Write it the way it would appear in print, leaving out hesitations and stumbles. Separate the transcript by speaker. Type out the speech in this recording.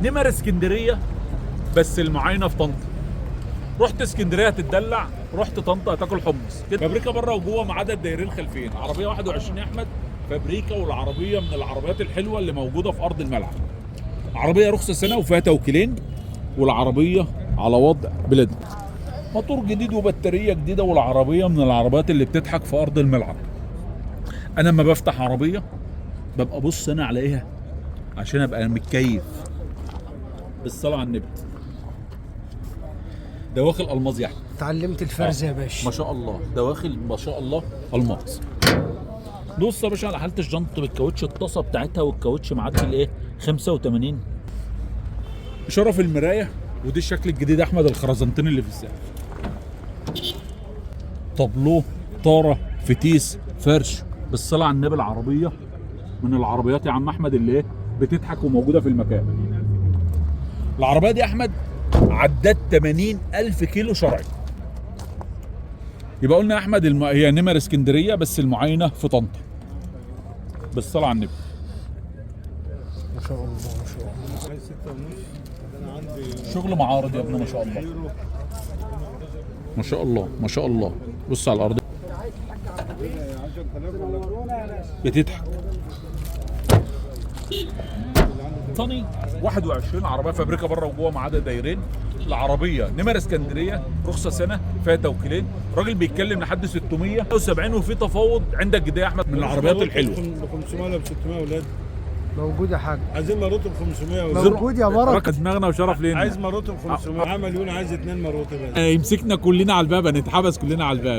Speaker 1: نمر اسكندريه بس المعاينه في طنطا. رحت اسكندريه هتتدلع، رحت طنطا هتاكل حمص. فابريكا بره وجوه ما عدا الدايرين الخلفيين. عربيه 21 يا احمد فابريكا، والعربيه من العربيات الحلوه اللي موجوده في ارض الملعب. عربيه رخصه سنه وفيها توكيلين، والعربيه على وضع بلاد، موتور جديد وبطاريه جديده، والعربيه من العربيات اللي بتضحك في ارض الملعب. انا لما بفتح عربيه ببقى بص انا على ايه عشان ابقى متكيف. بالصلاه على النبي. دواخل الماظ يا احمد.
Speaker 2: اتعلمت الفرز يا باشا.
Speaker 1: ما شاء الله دواخل ما شاء الله الماظ. بص يا باشا على حاله الجنط بالكاوتش، الطاسه بتاعتها والكاوتش معدي الايه 85. اشاره في المرايه، ودي الشكل الجديد يا احمد، الخرزنتين اللي في السقف. طابلوه، طاره، فتيس، فرش. بالصلاه على النبي العربيه من العربيات يا عم احمد اللي ايه بتضحك وموجوده في المكان. العربيه دي يا احمد عدت 80,000 كيلو شرعي. يبقى قلنا يا احمد هي نمر اسكندريه بس المعاينه في طنطا. بالصلاه على النبي.
Speaker 2: ما شاء الله ما شاء الله.
Speaker 1: شغل معارض يا ابني ما شاء الله. ما شاء الله ما شاء الله. بص على الارض بتضحك. طني 21 عربيه فابريكا بره وجوه ما عدا دايرين. العربيه نمر اسكندريه رخصه سنه فيها توكيلين. راجل بيتكلم لحد 670 وفي تفاوض عندك جديه يا احمد من العربيات الحلوه.
Speaker 3: ب 500 ولا ب 600 يا ولاد؟
Speaker 2: موجود يا حاج.
Speaker 3: عايزين ماروت ب 500 ولاد.
Speaker 2: موجود يا بركه.
Speaker 1: ركز دماغنا وشرف لينا.
Speaker 3: عايز ماروت ب 500. عمل يقول عايز 2 ماروت بس.
Speaker 1: يمسكنا كلنا على الباب، هنتحبس كلنا على الباب.